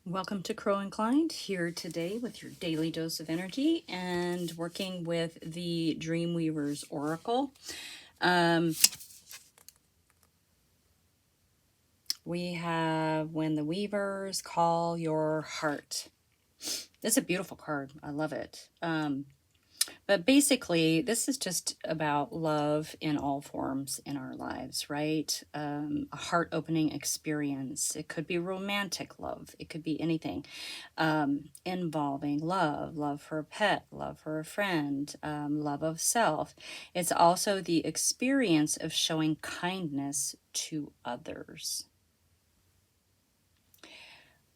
Welcome to Crow Inclined, here today with your daily dose of energy and working with the Dreamweaver's Oracle. We have When the Weavers Call Your Heart. It's a beautiful card. I love it. But basically, this is just about love in all forms in our lives, right? A heart opening experience. It could be romantic love, it could be anything involving love for a pet, love for a friend, love of self. It's also the experience of showing kindness to others.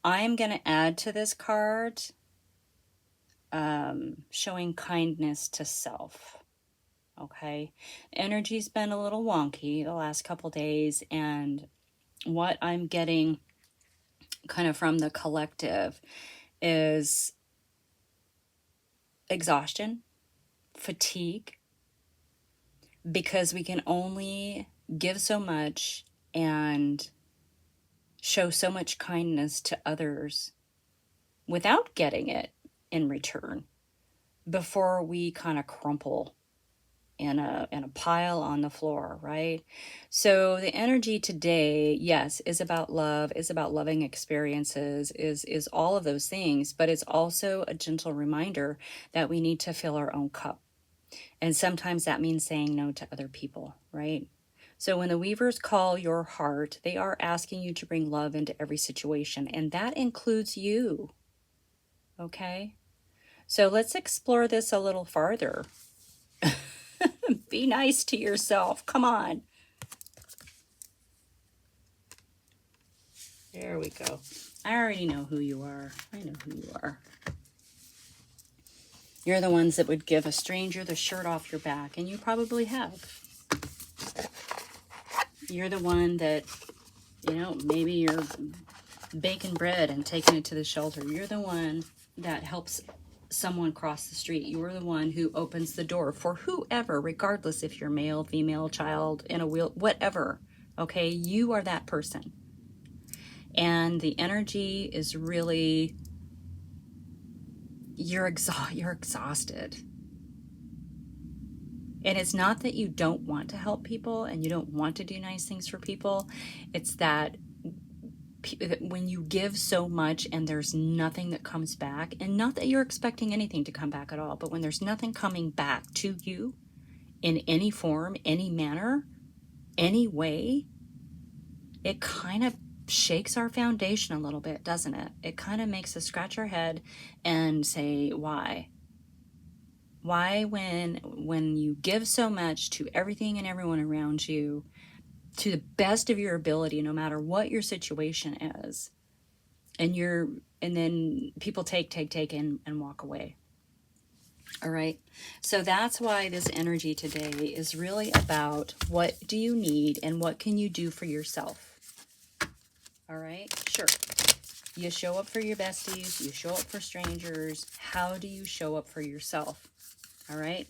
I'm going to add to this card showing kindness to self. Okay, energy's been a little wonky the last couple days, and what I'm getting kind of from the collective is exhaustion, fatigue, because we can only give so much and show so much kindness to others without getting it in return before we kind of crumple in a pile on the floor, right? So the energy today, yes, is about love, is about loving experiences, is all of those things, but it's also a gentle reminder that we need to fill our own cup. And sometimes that means saying no to other people, right? So when the weavers call your heart, they are asking you to bring love into every situation, and that includes you. Okay? So let's explore this a little farther. Be nice to yourself. Come on. There we go. I already know who you are. I know who you are. You're the ones that would give a stranger the shirt off your back, and you probably have. You're the one that, maybe you're baking bread and taking it to the shelter. You're the one that helps someone cross the street. You're the one who opens the door for whoever, regardless if you're male, female, child, in a wheel, whatever. Okay, you are that person. And the energy is really, you're exhausted. And it's not that you don't want to help people and you don't want to do nice things for people. It's that when you give so much and there's nothing that comes back, and not that you're expecting anything to come back at all, but when there's nothing coming back to you in any form, any manner, any way, it kind of shakes our foundation a little bit, doesn't it? It kind of makes us scratch our head and say, why? Why, when you give so much to everything and everyone around you, to the best of your ability, no matter what your situation is, and then people take and walk away. All right. So that's why this energy today is really about what do you need and what can you do for yourself. All right. Sure. You show up for your besties, you show up for strangers. How do you show up for yourself? All right.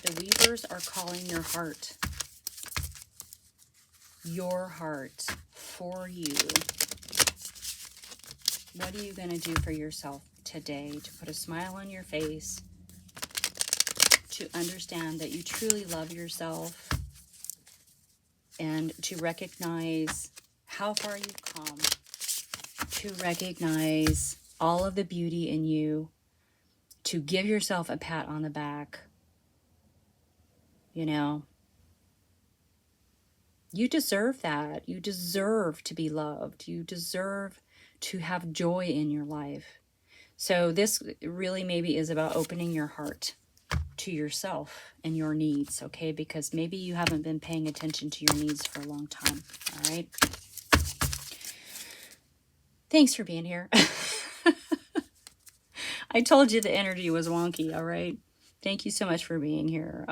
The weavers are calling your heart for you. What are you going to do for yourself today to put a smile on your face, to understand that you truly love yourself, and to recognize how far you've come, to recognize all of the beauty in you, to give yourself a pat on the back? You deserve that. You deserve to be loved. You deserve to have joy in your life. So this really maybe is about opening your heart to yourself and your needs, okay? Because maybe you haven't been paying attention to your needs for a long time, all right? Thanks for being here. I told you the energy was wonky, all right? Thank you so much for being here.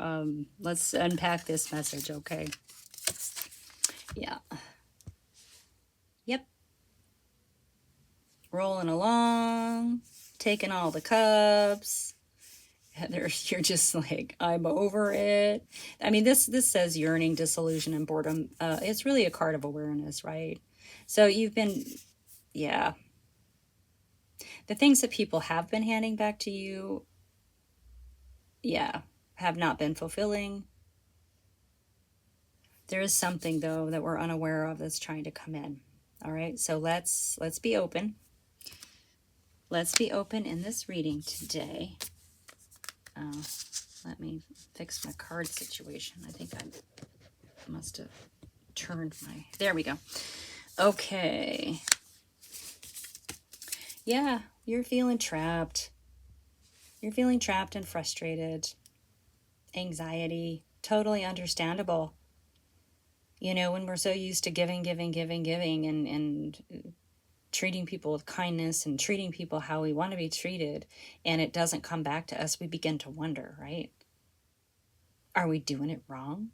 Let's unpack this message, okay? Yeah. Yep. Rolling along, taking all the cups. You're just like, I'm over it. I mean, this says yearning, disillusion, and boredom. It's really a card of awareness, right? So you've been, yeah. The things that people have been handing back to you, yeah, have not been fulfilling. There is something, though, that we're unaware of that's trying to come in. All right, so let's be open. Let's be open in this reading today. Let me fix my card situation. I think I must have turned my... There we go. Okay. Yeah, you're feeling trapped. You're feeling trapped and frustrated. Anxiety. Totally understandable. You know, when we're so used to giving, and treating people with kindness and treating people how we want to be treated, and it doesn't come back to us, we begin to wonder, right? Are we doing it wrong?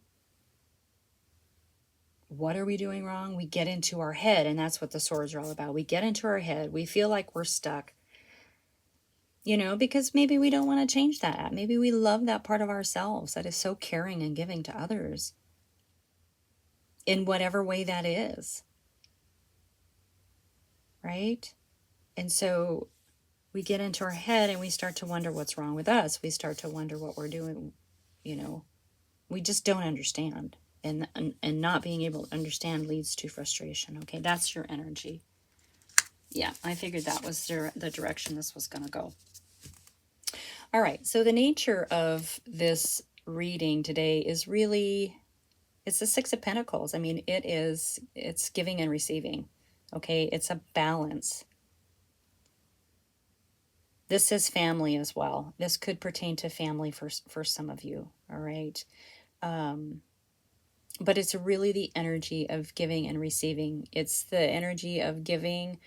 What are we doing wrong? We get into our head, and that's what the swords are all about. We get into our head. We feel like we're stuck, you know, because maybe we don't want to change that. Maybe we love that part of ourselves that is so caring and giving to others in whatever way that is. Right? And so we get into our head and we start to wonder what's wrong with us. We start to wonder what we're doing, you know. We just don't understand. And not being able to understand leads to frustration. Okay, that's your energy. Yeah, I figured that was the direction this was going to go. All right, so the nature of this reading today is really, it's the Six of Pentacles. I mean, it's giving and receiving. Okay, it's a balance. This is family as well. This could pertain to family for some of you, all right? But it's really the energy of giving and receiving. It's the energy of giving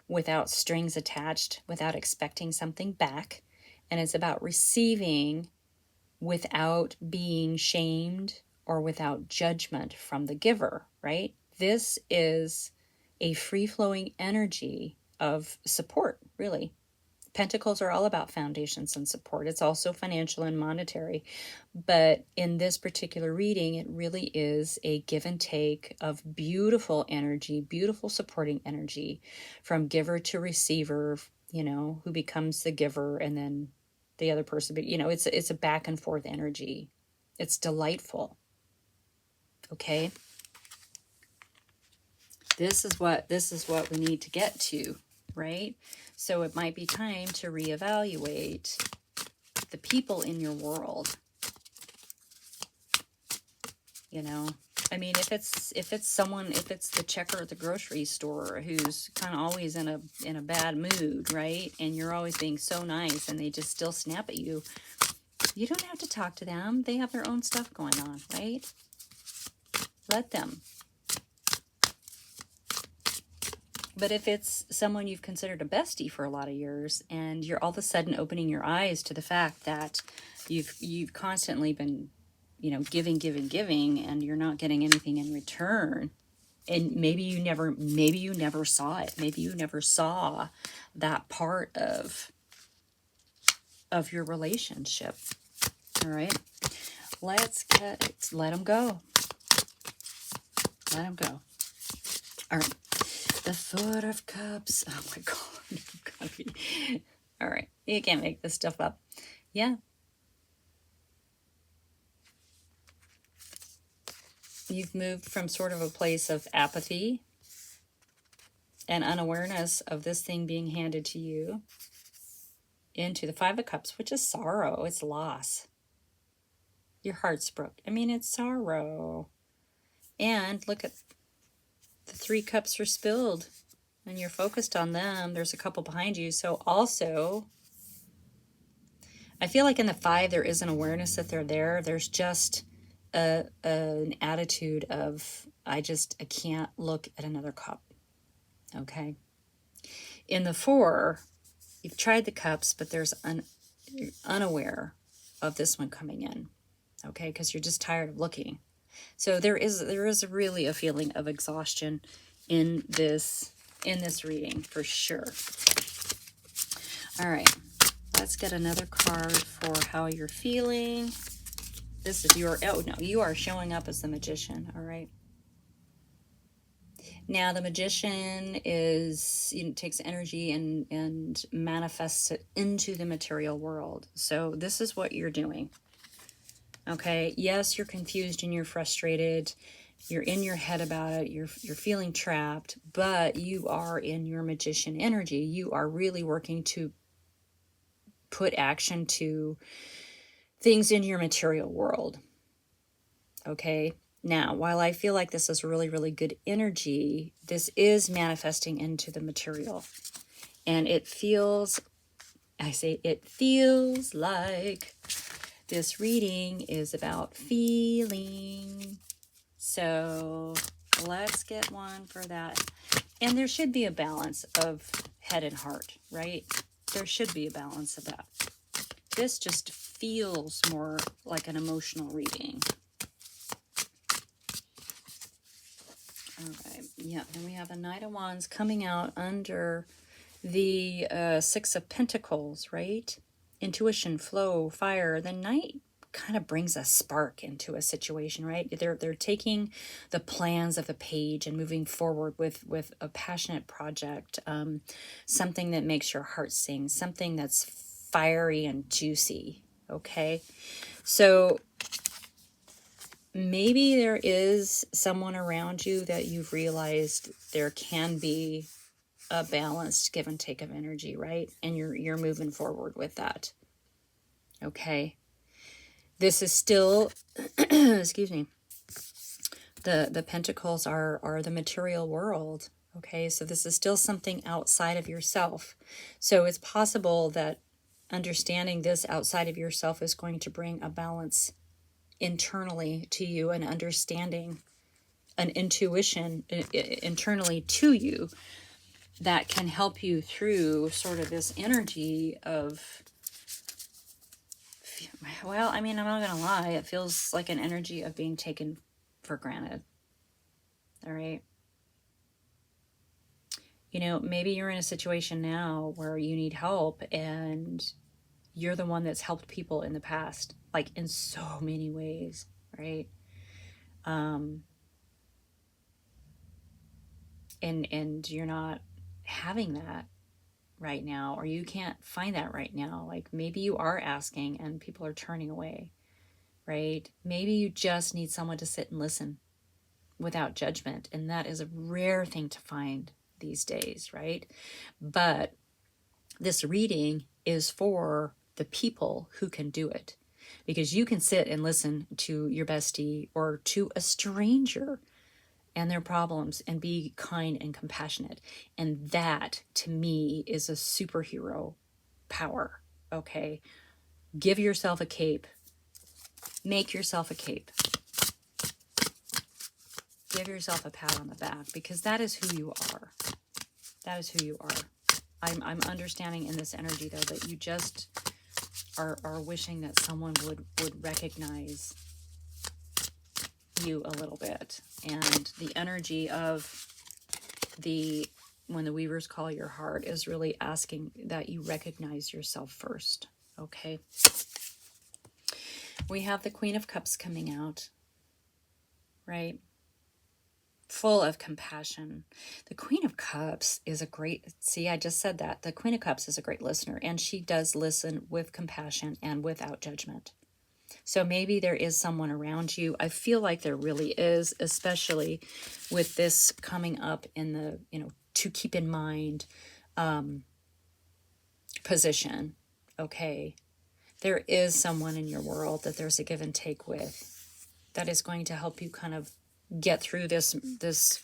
without strings attached, without expecting something back. And it's about receiving without being shamed or without judgment from the giver, right? This is a free-flowing energy of support, really. Pentacles are all about foundations and support. It's also financial and monetary. But in this particular reading, it really is a give and take of beautiful energy, beautiful supporting energy from giver to receiver, you know, who becomes the giver and then the other person. But, you know, it's a back and forth energy. It's delightful. Okay. This is what we need to get to, right? So it might be time to reevaluate the people in your world. You know, I mean, if it's the checker at the grocery store who's kind of always in a bad mood, right? And you're always being so nice and they just still snap at you. You don't have to talk to them. They have their own stuff going on, right? Let them. But if it's someone you've considered a bestie for a lot of years and you're all of a sudden opening your eyes to the fact that you've constantly been, you know, giving, and you're not getting anything in return, and maybe you never saw it. Maybe you never saw that part of your relationship. All right. Let them go. Let them go. All right. The Four of Cups. Oh my God. All right. You can't make this stuff up. Yeah. You've moved from sort of a place of apathy and unawareness of this thing being handed to you into the Five of Cups, which is sorrow. It's loss. Your heart's broke. I mean, it's sorrow. And look at the Three Cups are spilled and you're focused on them. There's a couple behind you. So also, I feel like in the Five, there is an awareness that they're there. There's just an attitude of, I can't look at another cup. Okay. In the Four, you've tried the cups, but there's unaware of this one coming in. Okay. Because you're just tired of looking. So there is really a feeling of exhaustion in this reading for sure. All right, let's get another card for how you're feeling. This is you are showing up as the Magician. All right. Now, the magician is, takes energy and manifests it into the material world. So this is what you're doing. Okay. Yes, you're confused and you're frustrated. You're in your head about it. You're feeling trapped, but you are in your magician energy. You are really working to put action to things in your material world. Okay. Now, while I feel like this is really, really good energy, this is manifesting into the material. And it feels like this reading is about feeling. So let's get one for that. And there should be a balance of head and heart, right? There should be a balance of that. This just feels more like an emotional reading. Okay, yeah, then we have the Knight of Wands coming out under the Six of Pentacles, right? Intuition, flow, fire. The Knight kind of brings a spark into a situation, right? They're taking the plans of the page and moving forward with a passionate project, something that makes your heart sing, something that's fiery and juicy, okay? So maybe there is someone around you that you've realized there can be a balanced give and take of energy, right? And you're moving forward with that. Okay. This is still excuse me. The pentacles are the material world. Okay, so this is still something outside of yourself. So it's possible that understanding this outside of yourself is going to bring a balance internally to you, an understanding, an intuition internally to you that can help you through sort of this energy of, well, I mean, I'm not gonna lie, it feels like an energy of being taken for granted. All right. Maybe you're in a situation now where you need help and you're the one that's helped people in the past, like in so many ways, right? And you're not having that right now, or you can't find that right now. Like maybe you are asking and people are turning away, right? Maybe you just need someone to sit and listen without judgment, and that is a rare thing to find these days, right? But this reading is for the people who can do it, because you can sit and listen to your bestie or to a stranger and their problems and be kind and compassionate. And that, to me, is a superhero power, okay? Give yourself a cape. Make yourself a cape. Give yourself a pat on the back, because that is who you are. That is who you are. I'm understanding in this energy, though, that you just are wishing that someone would recognize you a little bit. And the energy of when the weavers call your heart is really asking that you recognize yourself first. Okay. We have the Queen of Cups coming out, right? Full of compassion. The Queen of Cups is a great, see, I just said that. The Queen of Cups is a great listener, and she does listen with compassion and without judgment. So maybe there is someone around you. I feel like there really is, especially with this coming up in the, to keep in mind position. Okay. There is someone in your world that there's a give and take with that is going to help you kind of get through this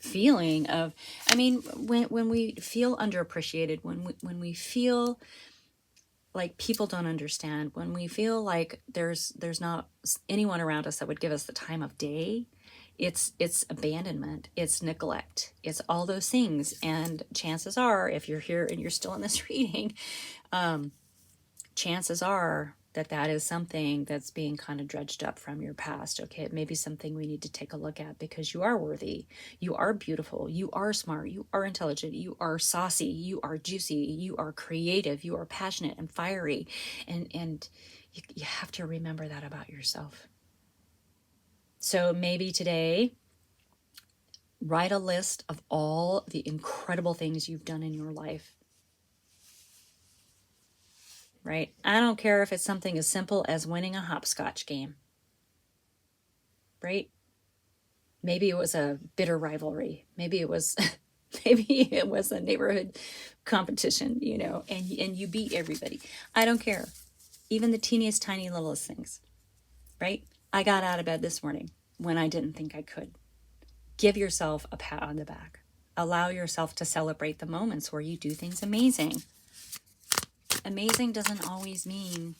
feeling of, I mean, when we feel underappreciated, when we feel like people don't understand, when we feel like there's not anyone around us that would give us the time of day, it's abandonment, it's neglect, it's all those things. And chances are, if you're here and you're still in this reading, chances are that is something that's being kind of dredged up from your past. Okay, it may be something we need to take a look at, because you are worthy, you are beautiful, you are smart, you are intelligent, you are saucy, you are juicy, you are creative, you are passionate and fiery, and you have to remember that about yourself. So maybe today Write a list of all the incredible things you've done in your life. Right? I don't care if it's something as simple as winning a hopscotch game. Right? Maybe it was a bitter rivalry. Maybe it was a neighborhood competition, and you beat everybody. I don't care. Even the teeniest tiny littlest things. Right? I got out of bed this morning when I didn't think I could. Give yourself a pat on the back. Allow yourself to celebrate the moments where you do things amazing. Amazing doesn't always mean,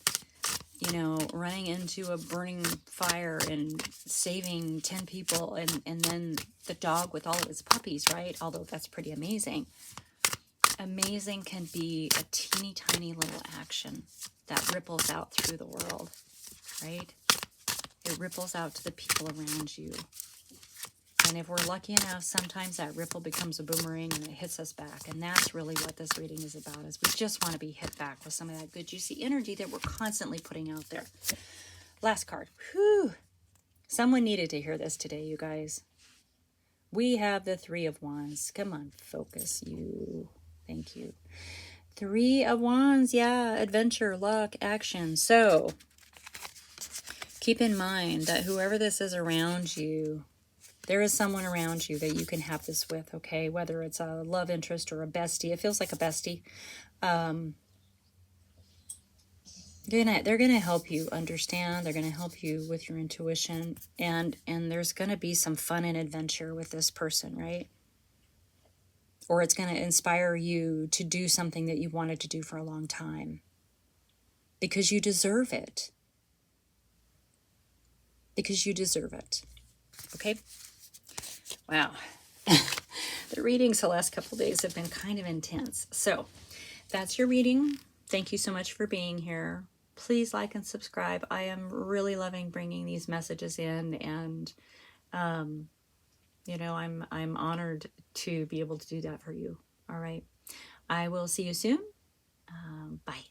running into a burning fire and saving 10 people and then the dog with all of his puppies, right? Although that's pretty amazing. Amazing can be a teeny tiny little action that ripples out through the world, right? It ripples out to the people around you. And if we're lucky enough, sometimes that ripple becomes a boomerang and it hits us back. And that's really what this reading is about, is we just want to be hit back with some of that good, juicy energy that we're constantly putting out there. Last card. Whew. Someone needed to hear this today, you guys. We have the Three of Wands. Come on, focus you. Thank you. Three of Wands. Yeah, adventure, luck, action. So keep in mind that whoever this is around you, there is someone around you that you can have this with, okay? Whether it's a love interest or a bestie. It feels like a bestie. They're gonna help you understand. They're gonna help you with your intuition. And there's gonna be some fun and adventure with this person, right? Or it's gonna inspire you to do something that you wanted to do for a long time. Because you deserve it. Because you deserve it. Okay? Wow. The readings the last couple days have been kind of intense. So that's your reading. Thank you so much for being here. Please like and subscribe. I am really loving bringing these messages in, and I'm honored to be able to do that for you. All right. I will see you soon. Bye.